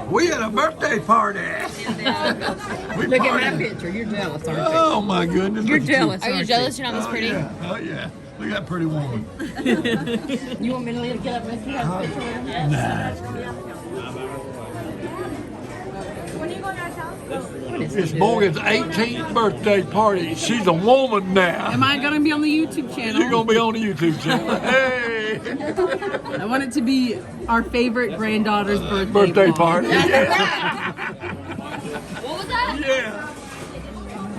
We had a birthday party. Look at my picture. You're jealous, aren't you? Oh my goodness. You're jealous. Are you jealous you're not this pretty? Oh yeah. Look at that pretty woman. You want me to get up and see how picture with him? Nah. When are you going out of town? It's Morgan's 18th birthday party. She's a woman now. Am I going to be on the YouTube channel? You're going to be on the YouTube channel. Hey! I want it to be our favorite granddaughter's Birthday party. What was that? Yeah.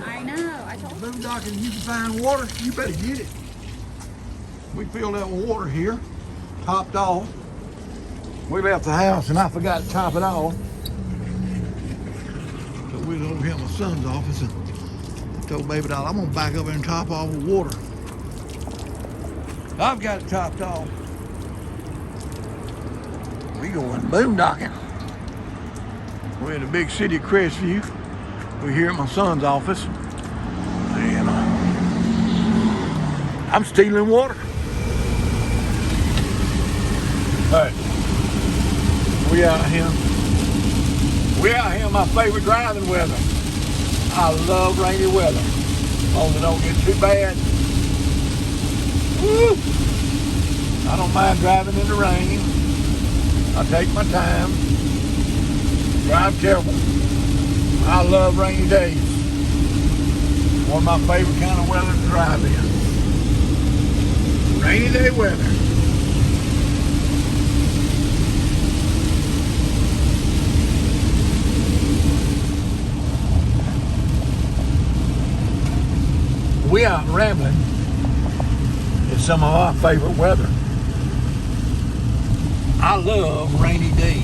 I know. I told you. Boondocking, you can find water, you better get it. We filled that water here, topped off. We left the house and I forgot to top it off. So we was over here at my son's office and I told baby doll, I'm gonna back up there and top off with water. I've got it topped off. We going boondocking. We're in the big city of Crestview. We're here at my son's office. And I'm stealing water. Hey, we out here. We out here in my favorite driving weather. I love rainy weather. As long as it don't get too bad. Woo! I don't mind driving in the rain. I take my time. Drive careful. I love rainy days. One of my favorite kind of weather to drive in. Rainy day weather. We out rambling in some of our favorite weather. I love rainy days.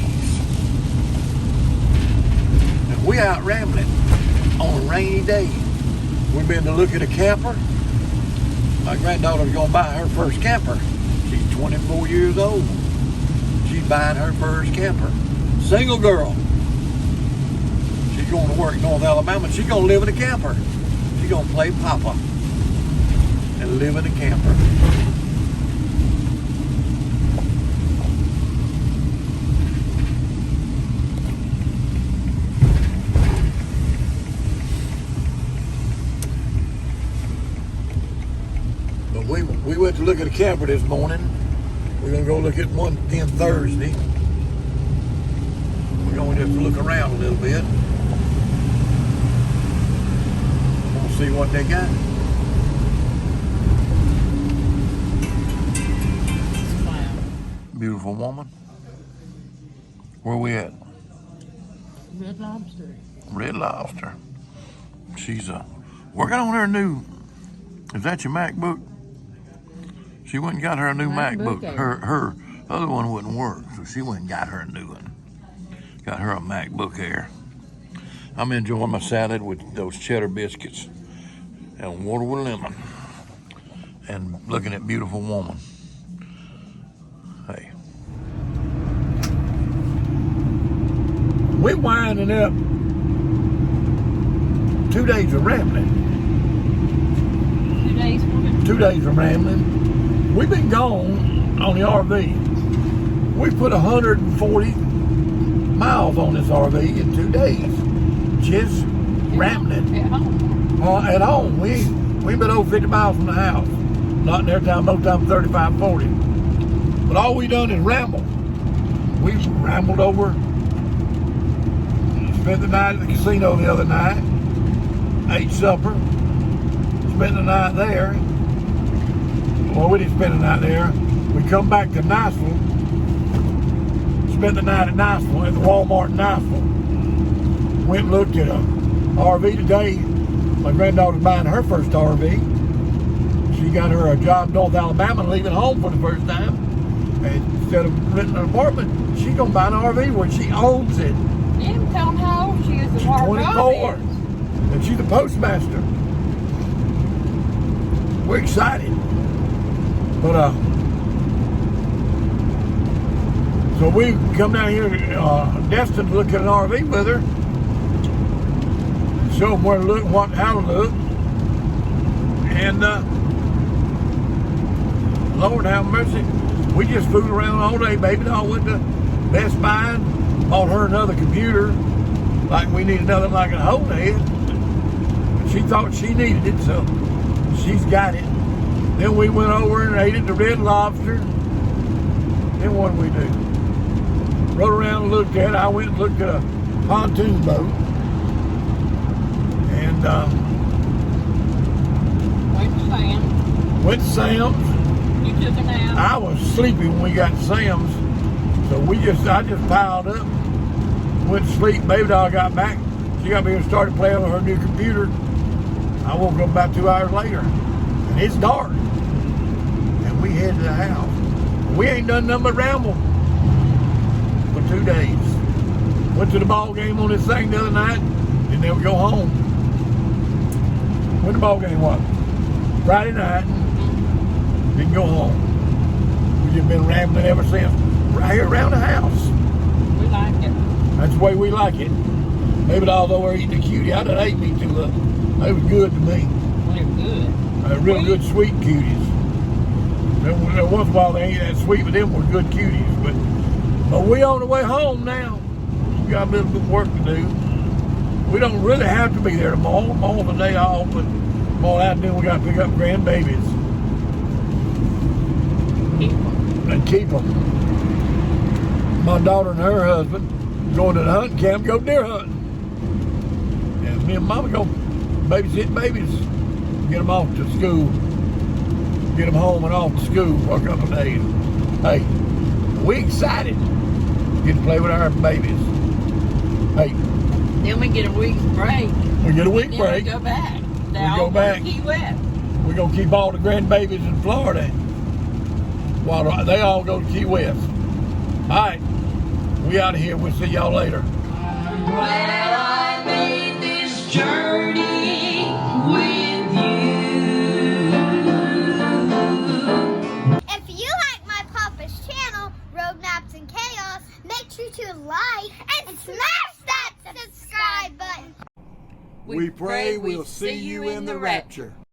And we out rambling on a rainy day. We've been to look at a camper. My granddaughter's gonna buy her first camper. She's 24 years old. She's buying her first camper. Single girl. She's going to work in North Alabama. She's gonna live in a camper. She's gonna play Papa and live in a camper. But we went to look at a camper this morning. We're gonna go look at one again Thursday. We're gonna just look around a little bit. We'll see what they got. Beautiful woman. Where we at? Red Lobster. Red Lobster. She's working on her new. Is that your MacBook? She went and got her a new MacBook. Her other one wouldn't work, so she went and got her a new one. Got her a MacBook Air. I'm enjoying my salad with those cheddar biscuits and water with lemon, and looking at beautiful woman. Hey. We're winding up 2 days of rambling. 2 days for it. 2 days of rambling. We've been gone on the RV. We put 140 miles on this RV in 2 days. Just rambling. At home. At home. We've been over 50 miles from the house. Not in every time, most times 35, 40. But all we done is ramble. We rambled over. Spent the night at the casino the other night. Ate supper. Spent the night there. Well, we didn't spend the night there. We come back to Niceville. Spent the night at Niceville, at the Walmart in Niceville. Went and looked at a RV today. My granddaughter's buying her first RV. She got her a job in North Alabama and leaving home for the first time. And instead of renting an apartment, she's gonna buy an RV where she owns it. You didn't tell them how old she is. She's 24, and she's the postmaster. We're excited. But so we come down here Destin to look at an RV with her, show them where to look, how to look, and Lord have mercy, we just fooled around all day. Baby doll went to Best Buy, bought her another computer. Like we need another like a hole head. But she thought she needed it, so she's got it. Then we went over and ate at the Red Lobster. Then what did we do? Rode around and looked at it. I went and looked at a pontoon boat. And went to Sam's. You took a nap. I was sleepy when we got to Sam's. So I just piled up, went to sleep. Baby doll got back. She got me and started playing on her new computer. I woke up about 2 hours later. And it's dark. And we headed to the house. We ain't done nothing but ramble for 2 days. Went to the ball game on this thing the other night, and then we go home. When the ball game was? Friday night. Didn't go home. We just been rambling ever since. Right here around the house. We like it. That's the way we like it. Maybe doll's over eating the cutie. I done ate me too. They was good to me. They're good. Real good sweet cuties. There once in a while they ain't that sweet, but them were good cuties. But we on the way home now. We got a little bit of work to do. We don't really have to be there tomorrow. Tomorrow's the day off, but tomorrow afternoon we got to pick up grandbabies and keep them. My daughter and her husband going to the hunting camp, go deer hunting. And me and Mama go babysit babies, get them off to school, get them home and off to school for a couple of days. Hey, we excited. Get to play with our babies. Hey. Then we get a week's break. We get a week Then break. we go back. We go back. Key West. We're going to keep all the grandbabies in Florida while they all go to Key West. All right. We out of here. We'll see y'all later. Well, I made this journey with you. If you like my Papa's channel, Road Maps and Chaos, make sure to like and smash that subscribe button. We pray we'll see you in the rapture.